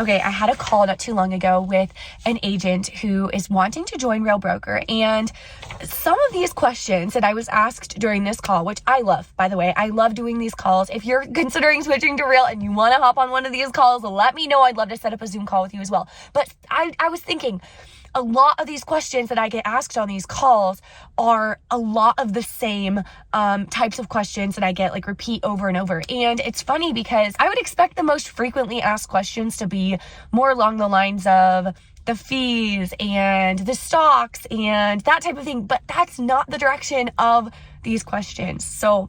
Okay, I had a call not too long ago with an agent who is wanting to join Real Broker, and some of these questions that I was asked during this call, which I love, by the way, I love doing these calls. If you're considering switching to Real and you want to hop on one of these calls, let me know. I'd love to set up a Zoom call with you as well. But I was thinking, a lot of these questions that I get asked on these calls are a lot of the same types of questions that I get like repeat over and over. And it's funny because I would expect the most frequently asked questions to be more along the lines of the fees and the stocks and that type of thing, but that's not the direction of these questions. So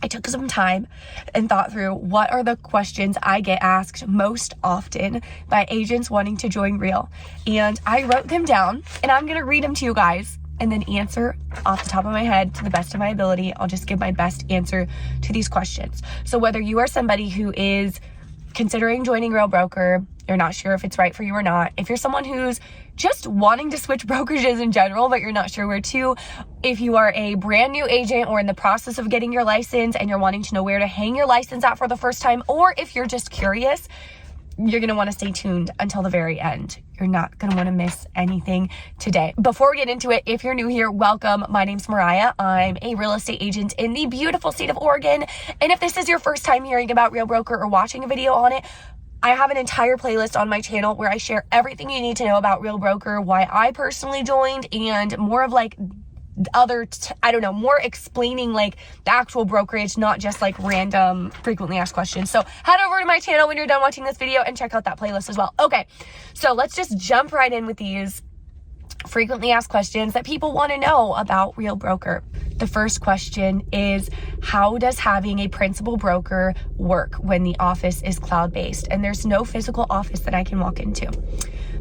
I took some time and thought through what are the questions I get asked most often by agents wanting to join Real. And I wrote them down, and I'm going to read them to you guys and then answer off the top of my head to the best of my ability. I'll just give my best answer to these questions. So whether you are somebody who is considering joining Real Broker, you're not sure if it's right for you or not, if you're someone who's just wanting to switch brokerages in general, but you're not sure where to, if you are a brand new agent or in the process of getting your license and you're wanting to know where to hang your license at for the first time, or if you're just curious, you're going to want to stay tuned until the very end. You're not going to want to miss anything today. Before we get into it, if you're new here, welcome. My name's Mariah. I'm a real estate agent in the beautiful state of Oregon. And if this is your first time hearing about Real Broker or watching a video on it, I have an entire playlist on my channel where I share everything you need to know about Real Broker, why I personally joined, and more of like more explaining like the actual brokerage, not just like random frequently asked questions. So head over to my channel when you're done watching this video and check out that playlist as well. Okay, so let's just jump right in with these frequently asked questions that people want to know about Real Broker. The first question is, how does having a principal broker work when the office is cloud-based and there's no physical office that I can walk into?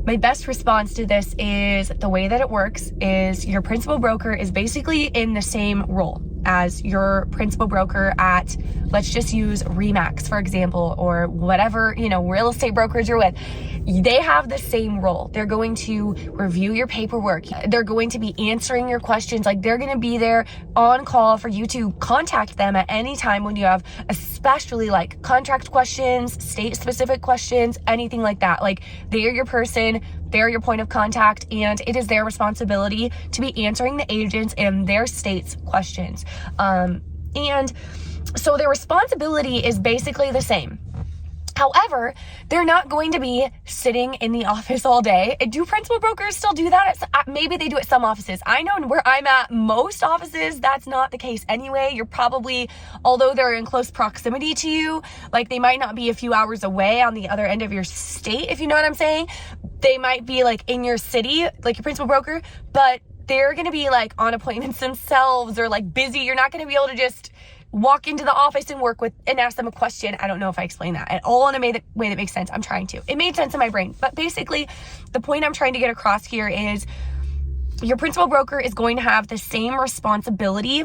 My best response to this is the way that it works is your principal broker is basically in the same role as your principal broker at, let's just use Remax, for example, or whatever, real estate brokerage you're with. They have the same role. They're going to review your paperwork. They're going to be answering your questions. Like, they're going to be there on call for you to contact them at any time when you have, especially like contract questions, state specific questions, anything like that. Like, they are your person. They're your point of contact, and it is their responsibility to be answering the agents and their state's questions. And so their responsibility is basically the same. However, they're not going to be sitting in the office all day. Do principal brokers still do that? Maybe they do at some offices. I know where I'm at, most offices, that's not the case anyway. You're probably, although they're in close proximity to you, like they might not be a few hours away on the other end of your state, if you know what I'm saying. They might be like in your city, like your principal broker, but they're going to be like on appointments themselves or like busy. You're not going to be able to just walk into the office and work with and ask them a question. I don't know if I explained that at all in a way that makes sense. I'm trying to. It made sense in my brain. But basically, the point I'm trying to get across here is your principal broker is going to have the same responsibility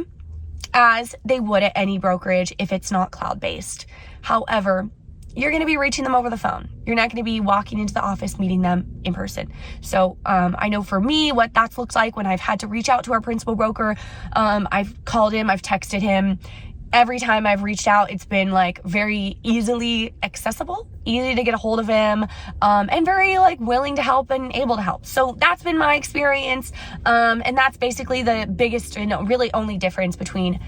as they would at any brokerage if it's not cloud-based. However, you're going to be reaching them over the phone. You're not going to be walking into the office, meeting them in person. So I know for me what that looks like when I've had to reach out to our principal broker. I've called him, I've texted him. Every time I've reached out, it's been like very easily accessible, easy to get a hold of him, and very like willing to help and able to help. So that's been my experience. And that's basically the biggest and really only difference between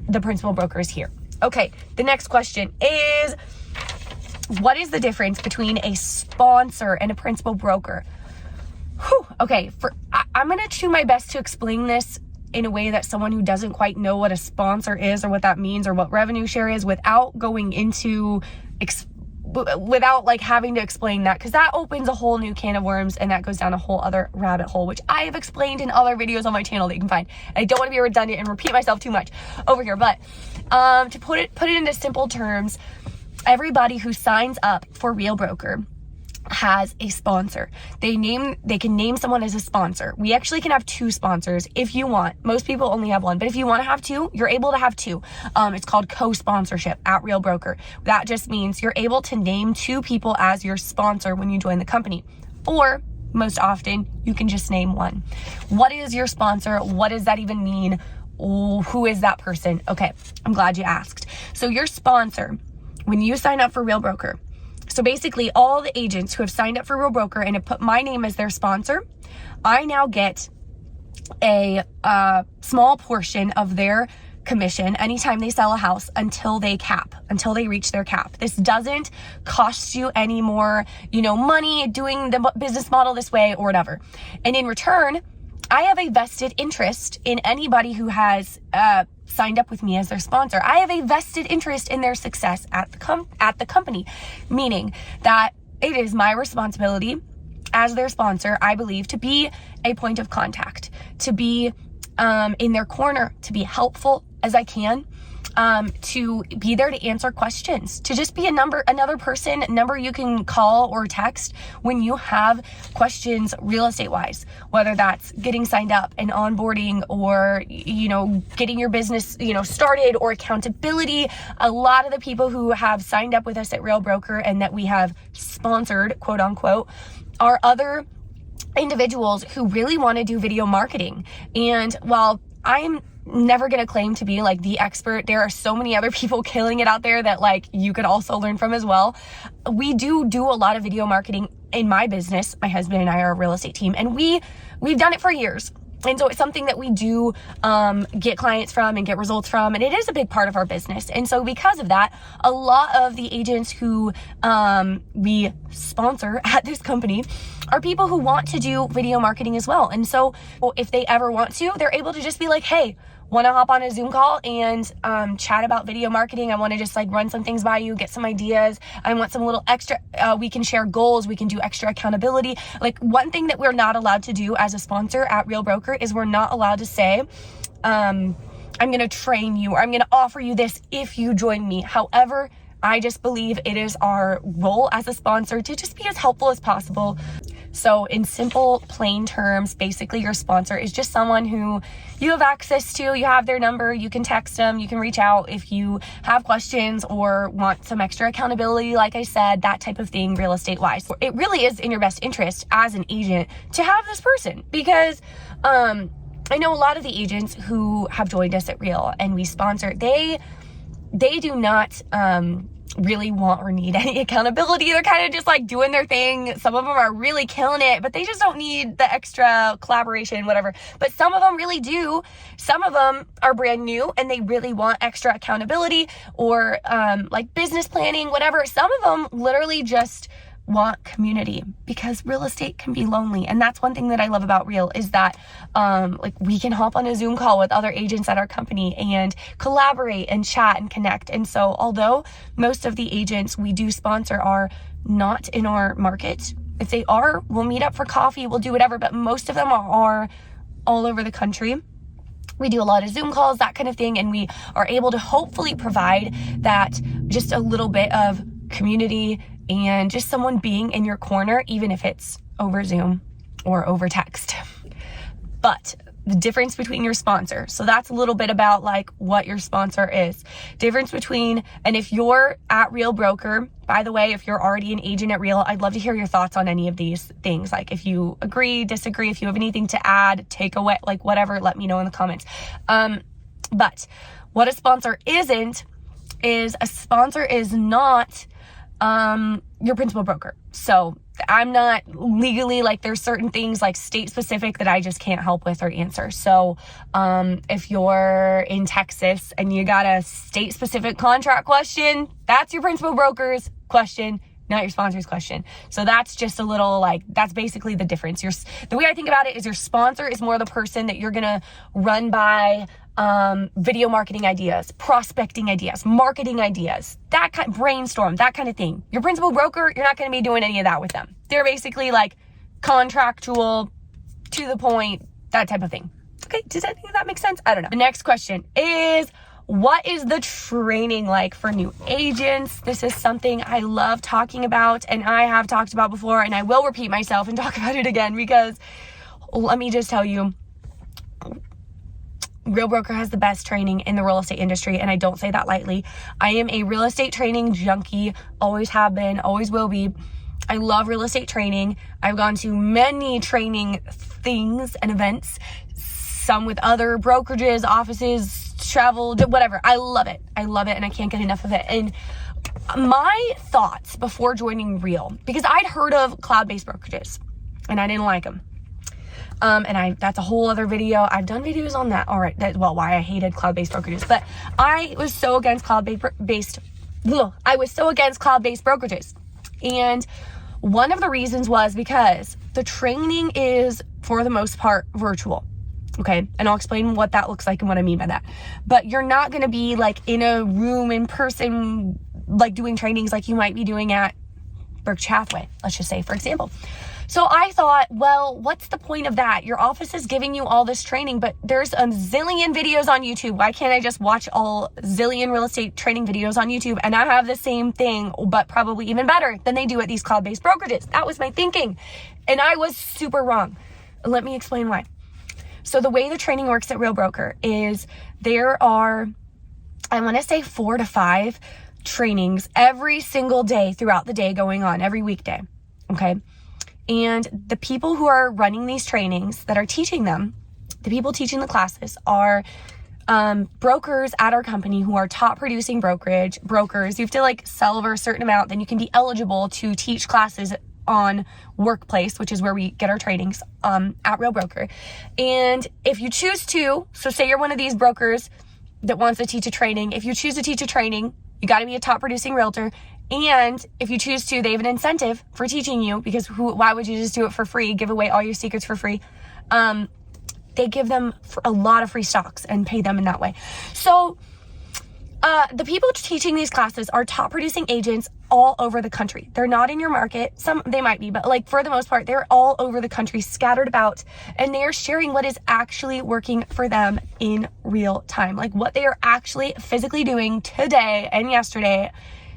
the principal brokers here. Okay, the next question is, what is the difference between a sponsor and a principal broker? Okay, I'm going to do my best to explain this in a way that someone who doesn't quite know what a sponsor is or what that means or what revenue share is without going into, without like having to explain that, because that opens a whole new can of worms and that goes down a whole other rabbit hole, which I have explained in other videos on my channel that you can find. I don't want to be redundant and repeat myself too much over here, but to put it into simple terms, everybody who signs up for Real Broker has a sponsor. They can name someone as a sponsor. We actually can have two sponsors if you want. Most people only have one, but if you want to have two, you're able to have two. It's called co-sponsorship at Real Broker. That just means you're able to name two people as your sponsor when you join the company. Or most often, you can just name one. What is your sponsor? What does that even mean? Who is that person? Okay, I'm glad you asked. So your sponsor, when you sign up for Real Broker, So basically, all the agents who have signed up for Real Broker and have put my name as their sponsor, I now get a small portion of their commission anytime they sell a house until they reach their cap. This doesn't cost you any more, money doing the business model this way or whatever. And in return, I have a vested interest in anybody who has signed up with me as their sponsor. I have a vested interest in their success at the company, meaning that it is my responsibility as their sponsor, I believe, to be a point of contact, to be in their corner, to be helpful as I can, to be there to answer questions, to just be another person you can call or text when you have questions real estate wise, whether that's getting signed up and onboarding or, getting your business, started, or accountability. A lot of the people who have signed up with us at Real Broker and that we have sponsored, quote unquote, are other individuals who really want to do video marketing. And while I'm never going to claim to be like the expert, there are so many other people killing it out there that like you could also learn from as well. We do a lot of video marketing in my business. My husband and I are a real estate team, and we've done it for years. And so it's something that we do get clients from and get results from, and it is a big part of our business. And so because of that, a lot of the agents who we sponsor at this company are people who want to do video marketing as well. And so if they ever want to, they're able to just be like, hey, want to hop on a Zoom call and chat about video marketing? I want to just like run some things by you, get some ideas. I want some little extra, we can share goals. We can do extra accountability. Like, one thing that we're not allowed to do as a sponsor at Real Broker is we're not allowed to say, I'm going to train you, or I'm going to offer you this if you join me. However, I just believe it is our role as a sponsor to just be as helpful as possible. So in simple, plain terms, basically your sponsor is just someone who you have access to, you have their number, you can text them, you can reach out if you have questions or want some extra accountability, like I said, that type of thing, real estate wise. It really is in your best interest as an agent to have this person, because I know a lot of the agents who have joined us at Real and we sponsor, they do not really want or need any accountability. They're kind of just like doing their thing. Some of them are really killing it, but they just don't need the extra collaboration, whatever. But some of them really do. Some of them are brand new and they really want extra accountability or like business planning, whatever. Some of them literally just want community, because real estate can be lonely. And that's one thing that I love about Real is that like we can hop on a Zoom call with other agents at our company and collaborate and chat and connect. And so although most of the agents we do sponsor are not in our market, if they are, we'll meet up for coffee, we'll do whatever, but most of them are all over the country. We do a lot of Zoom calls, that kind of thing, and we are able to hopefully provide that just a little bit of community and just someone being in your corner, even if it's over Zoom or over text. But the difference between your sponsor, so that's a little bit about like what your sponsor is. Difference between, and if you're at Real Broker, by the way, if you're already an agent at Real, I'd love to hear your thoughts on any of these things. Like if you agree, disagree, if you have anything to add, take away, like whatever, let me know in the comments. But what a sponsor isn't, is a sponsor is not your principal broker. So I'm not legally, like there's certain things like state specific that I just can't help with or answer. So if you're in Texas and you got a state specific contract question, that's your principal broker's question, not your sponsor's question. So that's just a little like, that's basically the difference. The way I think about it is your sponsor is more the person that you're going to run by video marketing ideas, prospecting ideas, marketing ideas, that kind, brainstorm, that kind of thing. Your principal broker, you're not going to be doing any of that with them. They're basically like contractual, to the point, that type of thing. Okay, does any of that make sense? I don't know. The next question is, what is the training like for new agents? This is something I love talking about, and I have talked about before, and I will repeat myself and talk about it again, because let me just tell you, Real Broker has the best training in the real estate industry, and I don't say that lightly. I am a real estate training junkie, always have been, always will be. I love real estate training. I've gone to many training things and events, some with other brokerages, offices, travel, whatever. I love it, and I can't get enough of it. And my thoughts before joining Real, because I'd heard of cloud-based brokerages and I didn't like them. That's a whole other video. I've done videos on that. All right. Why I hated cloud-based brokerages, but I was so against cloud-based brokerages. And one of the reasons was because the training is, for the most part, virtual. Okay. And I'll explain what that looks like and what I mean by that. But you're not going to be like in a room in person, like doing trainings like you might be doing at Berkshire Hathaway, let's just say, for example. So I thought, well, what's the point of that? Your office is giving you all this training, but there's a zillion videos on YouTube. Why can't I just watch all zillion real estate training videos on YouTube and I have the same thing, but probably even better than they do at these cloud-based brokerages? That was my thinking. And I was super wrong. Let me explain why. So the way the training works at Real Broker is there are, I want to say 4 to 5 trainings every single day throughout the day going on, every weekday. Okay. And the people who are running these trainings that are teaching them, the people teaching the classes are brokers at our company who are top producing brokers. You have to like sell over a certain amount, then you can be eligible to teach classes on Workplace, which is where we get our trainings at Real Broker. And if you choose to, so say you're one of these brokers that wants to teach a training, if you choose to teach a training, you got to be a top producing realtor. And if you choose to, they have an incentive for teaching you, because why would you just do it for free, give away all your secrets for free? They give them a lot of free stocks and pay them in that way. So the people teaching these classes are top producing agents all over the country. They're not in your market. Some, they might be, but like for the most part, they're all over the country, scattered about, and they are sharing what is actually working for them in real time. Like what they are actually physically doing today and yesterday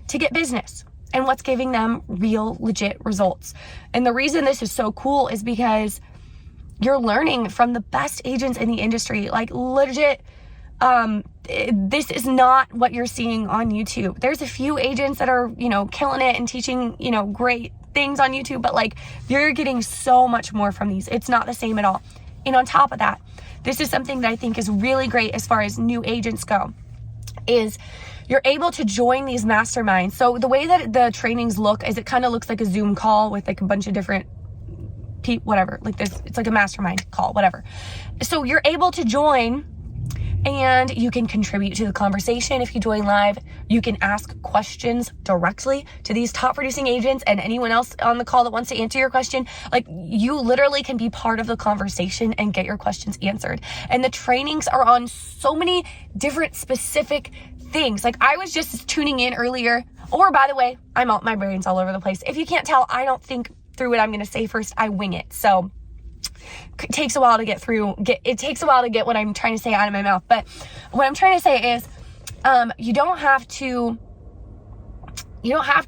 to get business and what's giving them real legit results. And the reason this is so cool is because you're learning from the best agents in the industry, like legit. This is not what you're seeing on YouTube. There's a few agents that are, killing it and teaching, great things on YouTube, but like you're getting so much more from these. It's not the same at all. And on top of that, this is something that I think is really great as far as new agents go, is you're able to join these masterminds. So the way that the trainings look is it kind of looks like a Zoom call with like a bunch of different whatever, like this, it's like a mastermind call, whatever. So you're able to join and you can contribute to the conversation. If you join live, you can ask questions directly to these top producing agents and anyone else on the call that wants to answer your question. Like you literally can be part of the conversation and get your questions answered. And the trainings are on so many different specific things. Like I was just tuning in earlier, or by the way, my brain's all over the place. If you can't tell, I don't think through what I'm going to say first, I wing it. So it takes a while to get what I'm trying to say out of my mouth. But what I'm trying to say is, you don't have to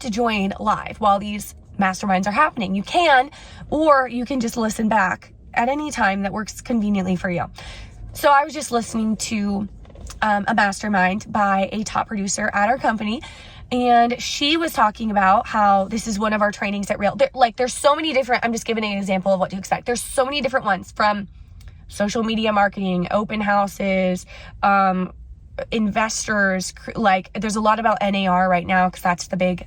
join live while these masterminds are happening. You can, or you can just listen back at any time that works conveniently for you. So I was just listening to a mastermind by a top producer at our company. And she was talking about how this is one of our trainings at Real. There's so many different, I'm just giving an example of what to expect. There's so many different ones, from social media marketing, open houses, investors. Like there's a lot about NAR right now, because that's the big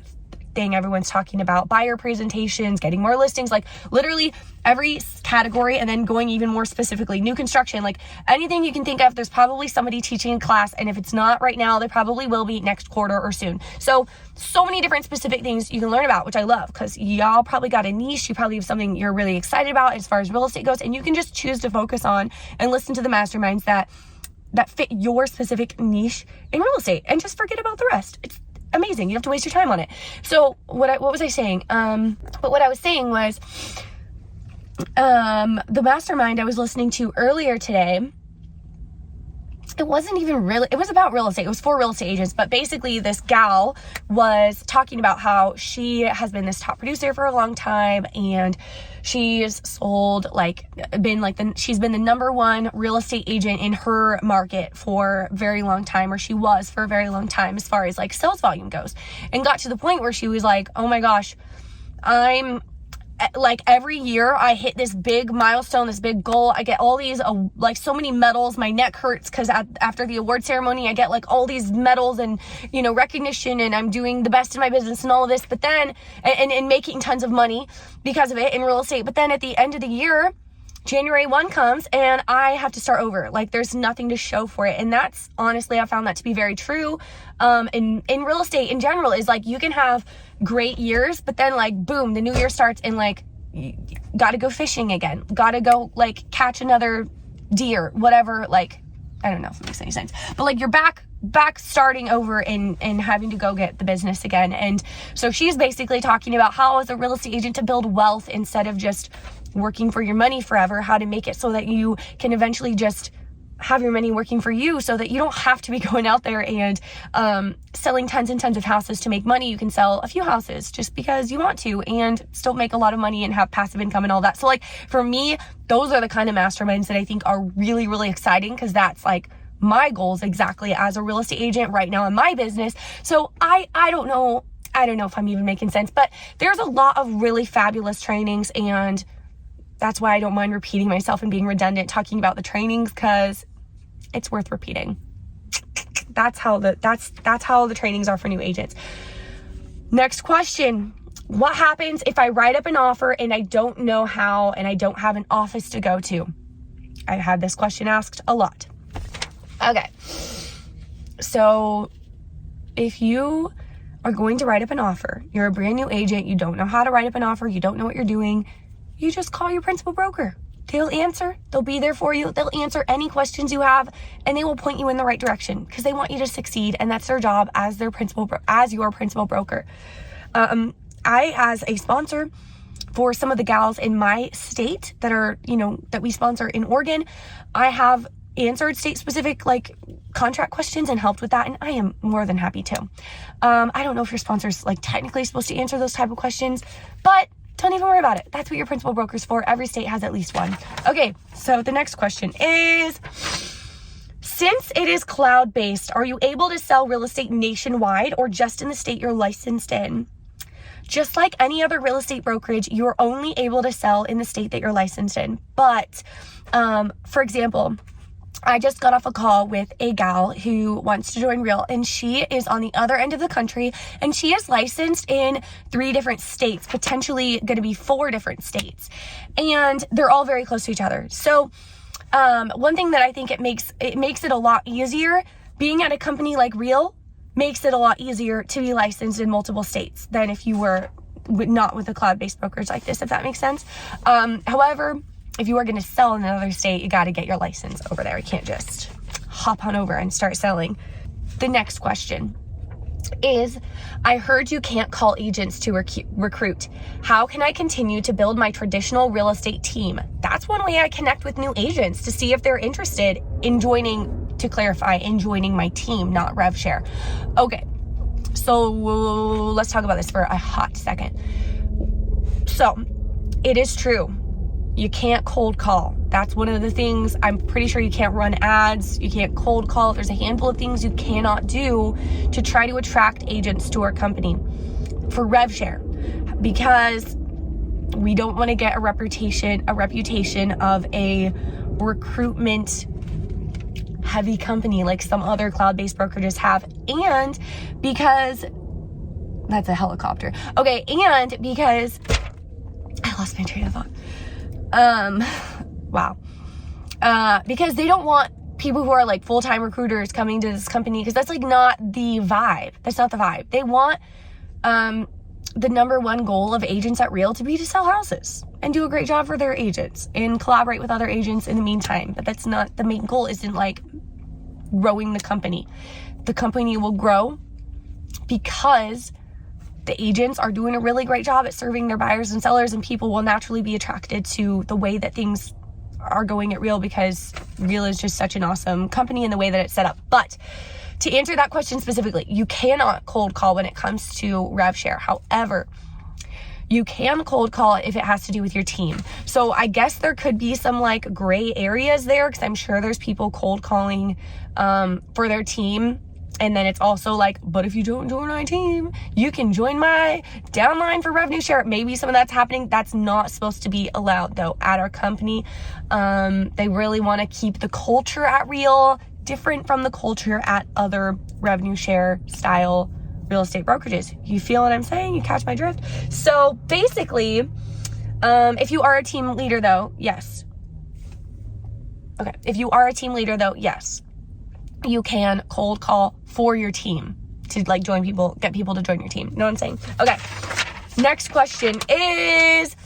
thing everyone's talking about. Buyer presentations, getting more listings, like literally every category. And then going even more specifically, new construction, like anything you can think of, there's probably somebody teaching a class. And if it's not right now, there probably will be next quarter or soon. So many different specific things you can learn about, which I love, because y'all probably got a niche. You probably have something you're really excited about as far as real estate goes, and you can just choose to focus on and listen to the masterminds that fit your specific niche in real estate, and just forget about the rest. It's amazing. You don't have to waste your time on it. So what was I saying? But what I was saying was, the mastermind I was listening to earlier today, it wasn't even really, it was about real estate. It was for real estate agents, but basically this gal was talking about how she has been this top producer for a long time, and she's sold she's been the number one real estate agent in her market for a very long time, or she was for a very long time as far as like sales volume goes, and got to the point where she was like, oh my gosh, like every year I hit this big milestone, this big goal. I get all these like so many medals. My neck hurts because after the award ceremony I get like all these medals and recognition, and I'm doing the best in my business and all of this, but then and making tons of money because of it in real estate. But then at the end of the year, January 1 comes and I have to start over. Like there's nothing to show for it. And that's honestly, I found that to be very true. In real estate in general, is like you can have great years, but then like boom, the new year starts and like you gotta go fishing again, gotta go like catch another deer, whatever. Like I don't know if it makes any sense, but like you're back starting over and having to go get the business again. And so she's basically talking about how as a real estate agent to build wealth instead of just working for your money forever, how to make it so that you can eventually just have your money working for you, so that you don't have to be going out there and selling tons and tons of houses to make money. You can sell a few houses just because you want to and still make a lot of money and have passive income and all that. So like for me, those are the kind of masterminds that I think are really, really exciting, because that's like my goals exactly as a real estate agent right now in my business. So I don't know if I'm even making sense, but there's a lot of really fabulous trainings, and that's why I don't mind repeating myself and being redundant talking about the trainings, because it's worth repeating. That's how the trainings are for new agents. Next question. What happens if I write up an offer and I don't know how and I don't have an office to go to? I've had this question asked a lot. Okay. So if you are going to write up an offer, you're a brand new agent, you don't know how to write up an offer, you don't know what you're doing, you just call your principal broker. They'll answer. They'll be there for you. They'll answer any questions you have, and they will point you in the right direction because they want you to succeed, and that's their job as your principal broker. I, as a sponsor for some of the gals in my state that are, that we sponsor in Oregon, I have answered state-specific like contract questions and helped with that, and I am more than happy to. I don't know if your sponsor's like technically supposed to answer those type of questions, but don't even worry about it. That's what your principal broker's for. Every state has at least one. Okay, so the next question is, since it is cloud-based, are you able to sell real estate nationwide or just in the state you're licensed in? Just like any other real estate brokerage, you're only able to sell in the state that you're licensed in. But, for example, I just got off a call with a gal who wants to join Real, and she is on the other end of the country, and she is licensed in 3 different states, potentially going to be 4 different states, and they're all very close to each other. So one thing that I think it makes it a lot easier, being at a company like Real makes it a lot easier to be licensed in multiple states than if you were not with a cloud-based brokerage like this, if that makes sense. However, if you are going to sell in another state, you got to get your license over there. You can't just hop on over and start selling. The next question is, I heard you can't call agents to recruit. How can I continue to build my traditional real estate team? That's one way I connect with new agents, to see if they're interested in joining, to clarify, in joining my team, not rev share. Okay, so let's talk about this for a hot second. So it is true. You can't cold call. That's one of the things. I'm pretty sure you can't run ads. You can't cold call. There's a handful of things you cannot do to try to attract agents to our company for rev share, because we don't want to get a reputation of a recruitment heavy company like some other cloud-based brokerages have. And because that's a helicopter. Okay. And because I lost my train of thought. Wow. Because they don't want people who are like full-time recruiters coming to this company, because that's like not the vibe. That's not the vibe. They want, the number one goal of agents at Real to be to sell houses and do a great job for their agents and collaborate with other agents in the meantime. But that's not, the main goal isn't like growing the company. The company will grow because the agents are doing a really great job at serving their buyers and sellers, and people will naturally be attracted to the way that things are going at Real, because Real is just such an awesome company in the way that it's set up. But to answer that question specifically, you cannot cold call when it comes to rev share. However, you can cold call if it has to do with your team. So I guess there could be some like gray areas there, because I'm sure there's people cold calling for their team And then it's also like, but if you don't join my team, you can join my downline for revenue share. Maybe some of that's happening. That's not supposed to be allowed though at our company. They really want to keep the culture at Real different from the culture at other revenue share style real estate brokerages. You feel what I'm saying? You catch my drift? So basically, if you are a team leader though, yes. Okay. If you are a team leader though, yes. You can cold call for your team to like join people, get people to join your team. You know what I'm saying? Okay. Next question is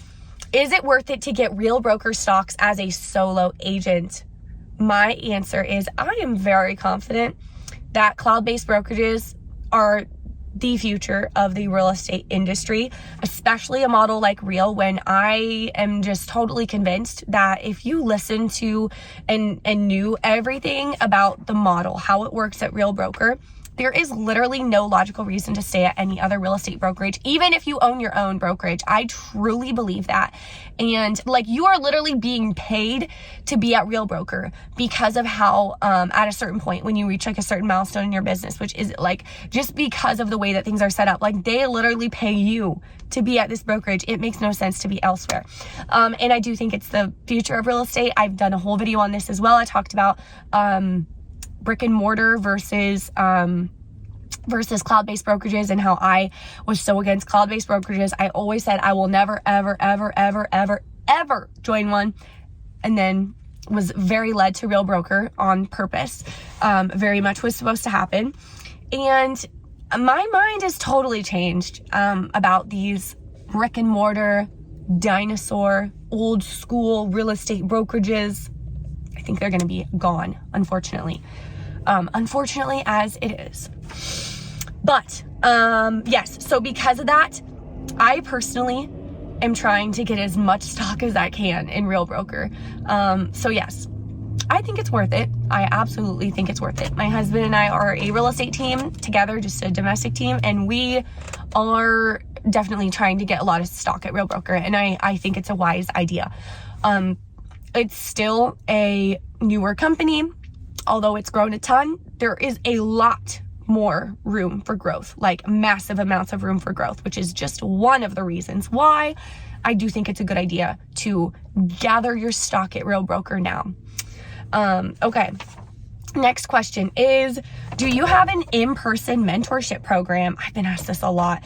it worth it to get Real Broker stocks as a solo agent? My answer is I am very confident that cloud-based brokerages are the future of the real estate industry, especially a model like Real, when I am just totally convinced that if you listen to and knew everything about the model, how it works at Real Broker, there is literally no logical reason to stay at any other real estate brokerage, even if you own your own brokerage. I truly believe that. And like, you are literally being paid to be at Real Broker because of how, at a certain point when you reach like a certain milestone in your business, which is like, just because of the way that things are set up, like they literally pay you to be at this brokerage. It makes no sense to be elsewhere. And I do think it's the future of real estate. I've done a whole video on this as well. I talked about, brick and mortar versus cloud-based brokerages and how I was so against cloud-based brokerages. I always said I will never, ever, ever, ever, ever, ever join one, and then was very led to Real Broker on purpose. Very much was supposed to happen. And my mind has totally changed about these brick and mortar, dinosaur, old school real estate brokerages. I think they're going to be gone, unfortunately. Unfortunately, as it is. But, yes, so because of that, I personally am trying to get as much stock as I can in Real Broker. So yes, I think it's worth it. I absolutely think it's worth it. My husband and I are a real estate team together, just a domestic team, and we are definitely trying to get a lot of stock at Real Broker, and I think it's a wise idea. It's still a newer company. Although it's grown a ton, there is a lot more room for growth, like massive amounts of room for growth, which is just one of the reasons why I do think it's a good idea to gather your stock at Real Broker now. Okay. Next question is, do you have an in-person mentorship program? I've been asked this a lot.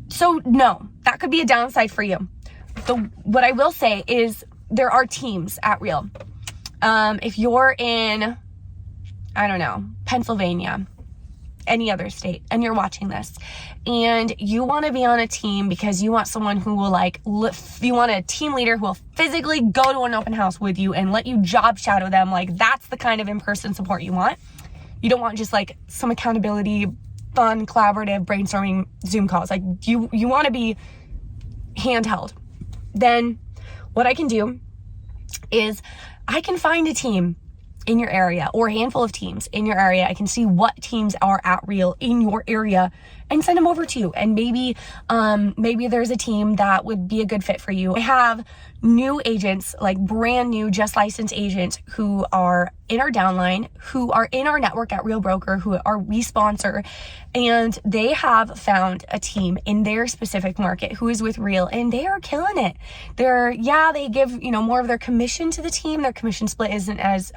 So no, that could be a downside for you. What I will say is there are teams at Real. If you're in, I don't know, Pennsylvania, any other state, and you're watching this, and you want to be on a team because you want someone who will you want a team leader who will physically go to an open house with you and let you job shadow them. Like, that's the kind of in-person support you want. You don't want just like some accountability, fun, collaborative, brainstorming Zoom calls. Like, you want to be handheld. Then what I can do is I can find a team in your area or a handful of teams in your area. I can see what teams are at Real in your area and send them over to you. And maybe there's a team that would be a good fit for you. I have new agents, like brand new, just licensed agents who are in our downline, who are in our network at Real Broker, who are we sponsor, and they have found a team in their specific market who is with Real, and they are killing it. They give, more of their commission to the team. Their commission split isn't as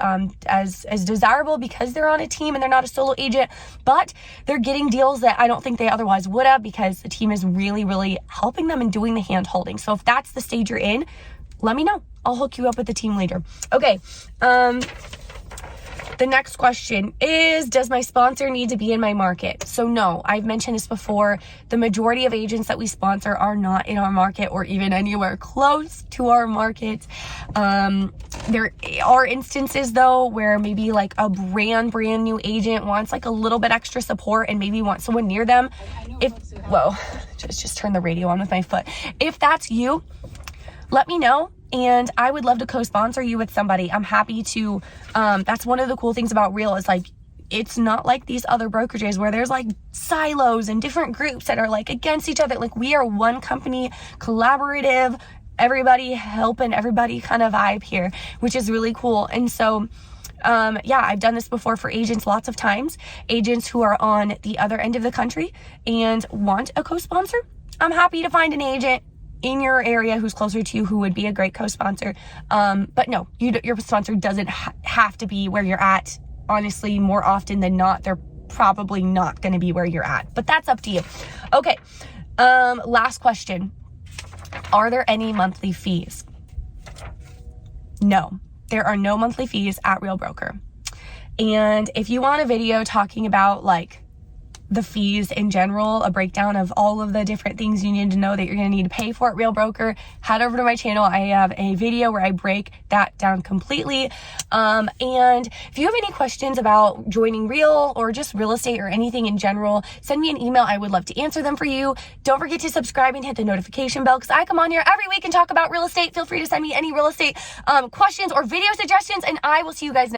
desirable because they're on a team and they're not a solo agent, but they're getting deals that I don't think they otherwise would have because the team is really, really helping them and doing the hand holding. So if that's the stage you're in, let me know. I'll hook you up with the team leader. Okay. The next question is, does my sponsor need to be in my market? So no, I've mentioned this before. The majority of agents that we sponsor are not in our market or even anywhere close to our market. There are instances though where maybe like a brand new agent wants like a little bit extra support and maybe wants someone near them. Just turn the radio on with my foot. If that's you, let me know. And I would love to co-sponsor you with somebody. I'm happy to. That's one of the cool things about Real is like, it's not like these other brokerages where there's like silos and different groups that are like against each other. Like, we are one company, collaborative, everybody helping everybody kind of vibe here, which is really cool. And so yeah, I've done this before for agents lots of times. Agents who are on the other end of the country and want a co-sponsor. I'm happy to find an agent in your area who's closer to you who would be a great co-sponsor. But no, your sponsor doesn't have to be where you're at. Honestly, more often than not, they're probably not going to be where you're at, but that's up to you. Okay. Last question. Are there any monthly fees? No, there are no monthly fees at Real Broker. And if you want a video talking about like the fees in general, a breakdown of all of the different things you need to know that you're going to need to pay for at Real Broker, head over to my channel. I have a video where I break that down completely. And if you have any questions about joining Real or just real estate or anything in general, send me an email. I would love to answer them for you. Don't forget to subscribe and hit the notification bell because I come on here every week and talk about real estate. Feel free to send me any real estate questions or video suggestions, and I will see you guys next